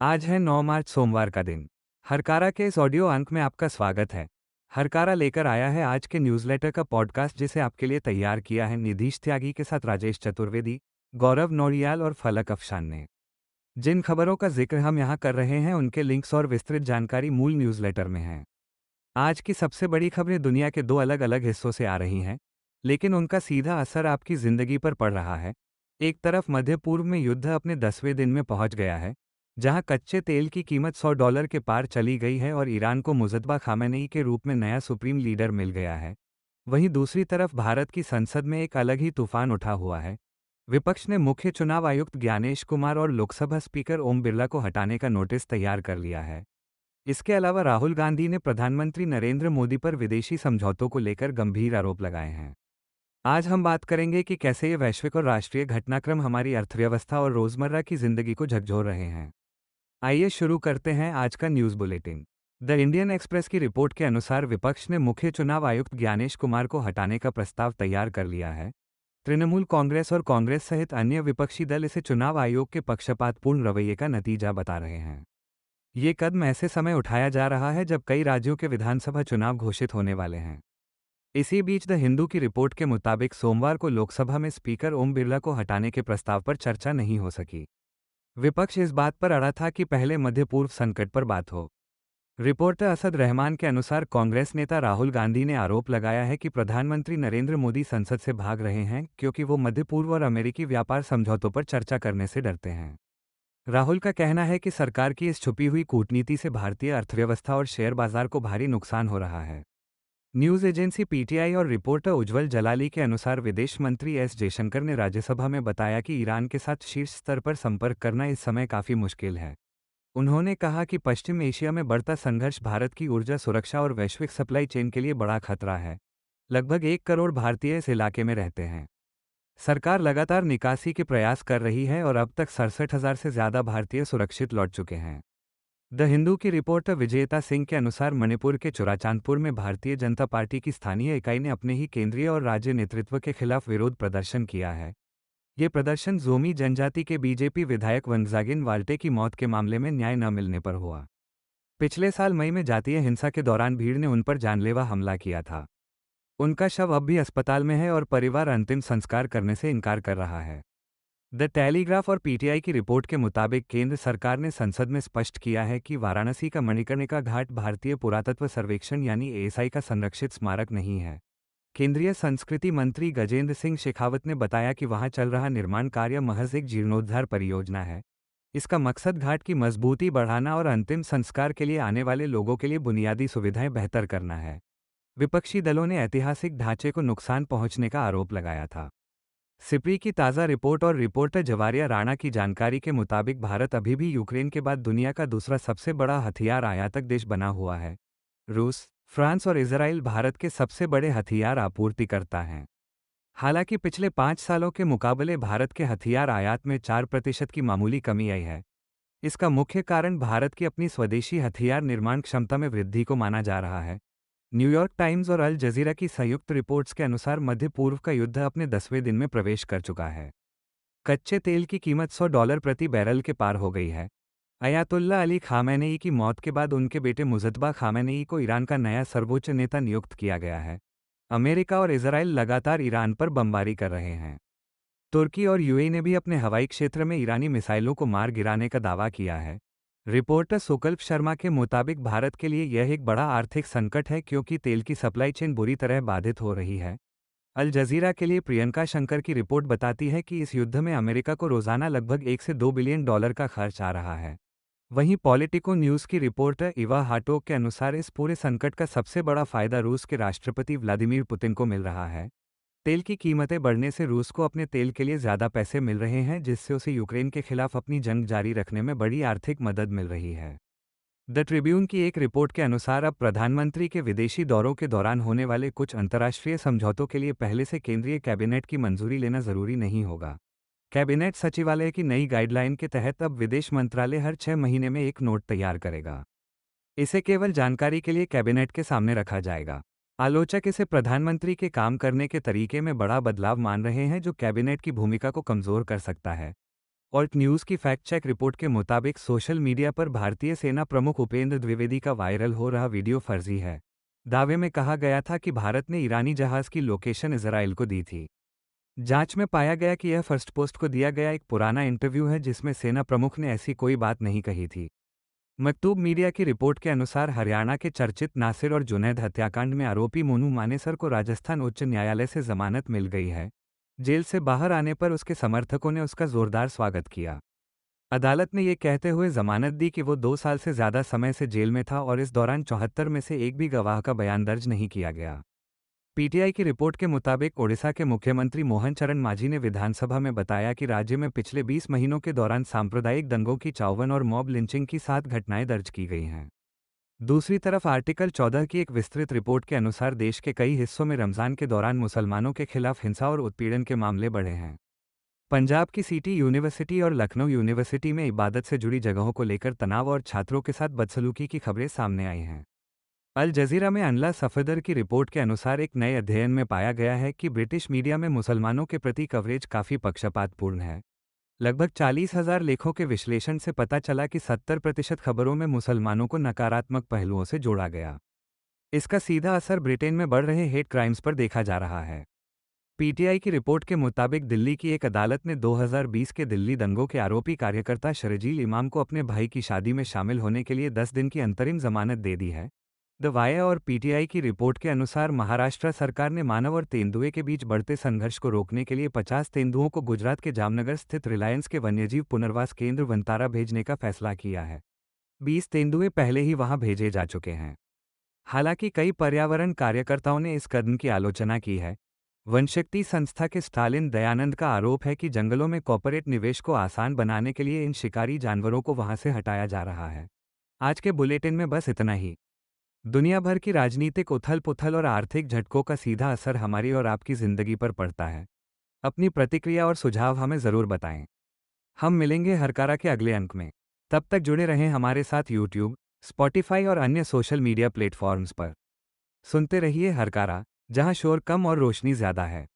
आज है 9 मार्च सोमवार का दिन। हरकारा के इस ऑडियो अंक में आपका स्वागत है। हरकारा लेकर आया है आज के न्यूज़लेटर का पॉडकास्ट जिसे आपके लिए तैयार किया है निधीश त्यागी के साथ राजेश चतुर्वेदी, गौरव नौरियाल और फलक अफशान ने। जिन खबरों का जिक्र हम यहाँ कर रहे हैं उनके लिंक्स और विस्तृत जानकारी मूल न्यूज़लेटर में है। आज की सबसे बड़ी खबरें दुनिया के दो अलग अलग हिस्सों से आ रही हैं, लेकिन उनका सीधा असर आपकी ज़िंदगी पर पड़ रहा है। एक तरफ मध्य पूर्व में युद्ध अपने 10वें दिन में पहुंच गया है, जहां कच्चे तेल की कीमत $100 के पार चली गई है और ईरान को मुजद्दबा खामेनेई के रूप में नया सुप्रीम लीडर मिल गया है। वहीं दूसरी तरफ भारत की संसद में एक अलग ही तूफान उठा हुआ है। विपक्ष ने मुख्य चुनाव आयुक्त ज्ञानेश कुमार और लोकसभा स्पीकर ओम बिरला को हटाने का नोटिस तैयार कर लिया है। इसके अलावा राहुल गांधी ने प्रधानमंत्री नरेंद्र मोदी पर विदेशी समझौतों को लेकर गंभीर आरोप लगाए हैं। आज हम बात करेंगे कि कैसे ये वैश्विक और राष्ट्रीय घटनाक्रम हमारी अर्थव्यवस्था और रोजमर्रा की जिंदगी को झकझोर रहे हैं। आइए शुरू करते हैं आज का news bulletin. The Indian express की रिपोर्ट के अनुसार विपक्ष ने मुख्य चुनाव आयुक्त ज्ञानेश कुमार को हटाने का प्रस्ताव तैयार कर लिया है। तृणमूल कांग्रेस और कांग्रेस सहित अन्य विपक्षी दल इसे चुनाव आयोग के पक्षपातपूर्ण रवैये का नतीजा बता रहे हैं। ये कदम ऐसे समय उठाया जा रहा है जब कई राज्यों के विधानसभा चुनाव घोषित होने वाले हैं। इसी बीच द हिंदू की रिपोर्ट के मुताबिक सोमवार को लोकसभा में स्पीकर ओम बिरला को हटाने के प्रस्ताव पर चर्चा नहीं हो सकी। विपक्ष इस बात पर अड़ा था कि पहले मध्य पूर्व संकट पर बात हो। रिपोर्टर असद रहमान के अनुसार कांग्रेस नेता राहुल गांधी ने आरोप लगाया है कि प्रधानमंत्री नरेंद्र मोदी संसद से भाग रहे हैं क्योंकि वो मध्य पूर्व और अमेरिकी व्यापार समझौतों पर चर्चा करने से डरते हैं। राहुल का कहना है कि सरकार की इस छुपी हुई कूटनीति से भारतीय अर्थव्यवस्था और शेयर बाजार को भारी नुकसान हो रहा है। न्यूज़ एजेंसी पीटीआई और रिपोर्टर उज्ज्वल जलाली के अनुसार विदेश मंत्री एस जयशंकर ने राज्यसभा में बताया कि ईरान के साथ शीर्ष स्तर पर संपर्क करना इस समय काफ़ी मुश्किल है। उन्होंने कहा कि पश्चिम एशिया में बढ़ता संघर्ष भारत की ऊर्जा सुरक्षा और वैश्विक सप्लाई चेन के लिए बड़ा खतरा है। लगभग 1 करोड़ भारतीय इस इलाके में रहते हैं। सरकार लगातार निकासी के प्रयास कर रही है और अब तक 67,000 से ज़्यादा भारतीय सुरक्षित लौट चुके हैं। द हिंदू की रिपोर्टर विजेता सिंह के अनुसार मणिपुर के चुराचांदपुर में भारतीय जनता पार्टी की स्थानीय इकाई ने अपने ही केंद्रीय और राज्य नेतृत्व के खिलाफ विरोध प्रदर्शन किया है। ये प्रदर्शन जोमी जनजाति के बीजेपी विधायक वंगजागिन वाल्टे की मौत के मामले में न्याय न मिलने पर हुआ। पिछले साल मई में जातीय हिंसा के दौरान भीड़ ने उन पर जानलेवा हमला किया था। उनका शव अब भी अस्पताल में है और परिवार अंतिम संस्कार करने से इनकार कर रहा है। द टेलीग्राफ और पीटीआई की रिपोर्ट के मुताबिक केंद्र सरकार ने संसद में स्पष्ट किया है कि वाराणसी का मणिकर्णिका घाट भारतीय पुरातत्व सर्वेक्षण यानी एएसआई का संरक्षित स्मारक नहीं है। केंद्रीय संस्कृति मंत्री गजेंद्र सिंह शेखावत ने बताया कि वहां चल रहा निर्माण कार्य महज एक जीर्णोद्धार परियोजना है। इसका मकसद घाट की मजबूती बढ़ाना और अंतिम संस्कार के लिए आने वाले लोगों के लिए बुनियादी सुविधाएं बेहतर करना है। विपक्षी दलों ने ऐतिहासिक ढांचे को नुकसान पहुंचने का आरोप लगाया था। सिप्री की ताज़ा रिपोर्ट और रिपोर्टर जवारिया राणा की जानकारी के मुताबिक भारत अभी भी यूक्रेन के बाद दुनिया का दूसरा सबसे बड़ा हथियार आयातक देश बना हुआ है। रूस, फ्रांस और इजराइल भारत के सबसे बड़े हथियार आपूर्तिकर्ता हैं। हालांकि पिछले 5 सालों के मुकाबले भारत के हथियार आयात में 4% की मामूली कमी आई है। इसका मुख्य कारण भारत की अपनी स्वदेशी हथियार निर्माण क्षमता में वृद्धि को माना जा रहा है। न्यूयॉर्क टाइम्स और अल जजीरा की संयुक्त रिपोर्ट्स के अनुसार मध्य पूर्व का युद्ध अपने 10वें दिन में प्रवेश कर चुका है। कच्चे तेल की कीमत $100 प्रति बैरल के पार हो गई है। अयातुल्ला अली खामेनेई की मौत के बाद उनके बेटे मुजद्दबा खामेनेई को ईरान का नया सर्वोच्च नेता नियुक्त किया गया है। अमेरिका और इजराइल लगातार ईरान पर बमबारी कर रहे हैं। तुर्की और यूएई ने भी अपने हवाई क्षेत्र में ईरानी मिसाइलों को मार गिराने का दावा किया है। रिपोर्टर सुकल्प शर्मा के मुताबिक भारत के लिए यह एक बड़ा आर्थिक संकट है क्योंकि तेल की सप्लाई चेन बुरी तरह बाधित हो रही है। अल जजीरा के लिए प्रियंका शंकर की रिपोर्ट बताती है कि इस युद्ध में अमेरिका को रोजाना लगभग 1 से 2 बिलियन डॉलर का खर्च आ रहा है। वहीं पॉलिटिको न्यूज़ की रिपोर्टर इवा हाटोक के अनुसार इस पूरे संकट का सबसे बड़ा फायदा रूस के राष्ट्रपति व्लादिमीर पुतिन को मिल रहा है। तेल की कीमतें बढ़ने से रूस को अपने तेल के लिए ज़्यादा पैसे मिल रहे हैं जिससे उसे यूक्रेन के खिलाफ अपनी जंग जारी रखने में बड़ी आर्थिक मदद मिल रही है। द ट्रिब्यून की एक रिपोर्ट के अनुसार अब प्रधानमंत्री के विदेशी दौरों के दौरान होने वाले कुछ अंतर्राष्ट्रीय समझौतों के लिए पहले से केंद्रीय कैबिनेट की मंजूरी लेना जरूरी नहीं होगा। कैबिनेट सचिवालय की नई गाइडलाइन के तहत अब विदेश मंत्रालय हर 6 महीने में एक नोट तैयार करेगा। इसे केवल जानकारी के लिए कैबिनेट के सामने रखा जाएगा। आलोचक इसे प्रधानमंत्री के काम करने के तरीके में बड़ा बदलाव मान रहे हैं जो कैबिनेट की भूमिका को कमजोर कर सकता है। ऑल्ट न्यूज़ की फैक्ट चेक रिपोर्ट के मुताबिक सोशल मीडिया पर भारतीय सेना प्रमुख उपेंद्र द्विवेदी का वायरल हो रहा वीडियो फर्जी है। दावे में कहा गया था कि भारत ने ईरानी जहाज़ की लोकेशन इजराइल को दी थी। जांच में पाया गया कि यह फर्स्ट पोस्ट को दिया गया एक पुराना इंटरव्यू है जिसमें सेना प्रमुख ने ऐसी कोई बात नहीं कही थी। मकतूब मीडिया की रिपोर्ट के अनुसार हरियाणा के चर्चित नासिर और जुनैद हत्याकांड में आरोपी मोनू मानेसर को राजस्थान उच्च न्यायालय से जमानत मिल गई है। जेल से बाहर आने पर उसके समर्थकों ने उसका जोरदार स्वागत किया। अदालत ने यह कहते हुए जमानत दी कि वो 2 साल से ज्यादा समय से जेल में था और इस दौरान 74 में से एक भी गवाह का बयान दर्ज नहीं किया गया। पीटीआई की रिपोर्ट के मुताबिक ओडिशा के मुख्यमंत्री मोहन चरण मांझी ने विधानसभा में बताया कि राज्य में पिछले 20 महीनों के दौरान सांप्रदायिक दंगों की 54 और मॉब लिंचिंग की 7 घटनाएं दर्ज की गई हैं। दूसरी तरफ आर्टिकल 14 की एक विस्तृत रिपोर्ट के अनुसार देश के कई हिस्सों में रमजान के दौरान मुसलमानों के खिलाफ हिंसा और उत्पीड़न के मामले बढ़े हैं। पंजाब की सिटी यूनिवर्सिटी और लखनऊ यूनिवर्सिटी में इबादत से जुड़ी जगहों को लेकर तनाव और छात्रों के साथ बदसलूकी की खबरें सामने आई हैं। अल जजीरा में अनला सफदर की रिपोर्ट के अनुसार एक नए अध्ययन में पाया गया है कि ब्रिटिश मीडिया में मुसलमानों के प्रति कवरेज काफ़ी पक्षपातपूर्ण है। लगभग 40,000 लेखों के विश्लेषण से पता चला कि 70% खबरों में मुसलमानों को नकारात्मक पहलुओं से जोड़ा गया। इसका सीधा असर ब्रिटेन में बढ़ रहे हेट क्राइम्स पर देखा जा रहा है। पीटीआई की रिपोर्ट के मुताबिक दिल्ली की एक अदालत ने 2020 के दिल्ली दंगों के आरोपी कार्यकर्ता शरजील इमाम को अपने भाई की शादी में शामिल होने के लिए 10 दिन की अंतरिम जमानत दे दी है। द वाया और पीटीआई की रिपोर्ट के अनुसार महाराष्ट्र सरकार ने मानव और तेंदुए के बीच बढ़ते संघर्ष को रोकने के लिए 50 तेंदुओं को गुजरात के जामनगर स्थित रिलायंस के वन्यजीव पुनर्वास केंद्र वनतारा भेजने का फैसला किया है। 20 तेंदुए पहले ही वहां भेजे जा चुके हैं। हालांकि कई पर्यावरण कार्यकर्ताओं ने इस कदम की आलोचना की है। वनशक्ति संस्था के स्टालिन दयानंद का आरोप है कि जंगलों में कॉर्पोरेट निवेश को आसान बनाने के लिए इन शिकारी जानवरों को वहां से हटाया जा रहा है। आज के बुलेटिन में बस इतना ही। दुनिया भर की राजनीतिक उथल-पुथल और आर्थिक झटकों का सीधा असर हमारी और आपकी ज़िंदगी पर पड़ता है। अपनी प्रतिक्रिया और सुझाव हमें ज़रूर बताएं। हम मिलेंगे हरकारा के अगले अंक में। तब तक जुड़े रहें हमारे साथ यूट्यूब, स्पॉटिफाई और अन्य सोशल मीडिया प्लेटफॉर्म्स पर। सुनते रहिए हरकारा, जहां शोर कम और रोशनी ज़्यादा है।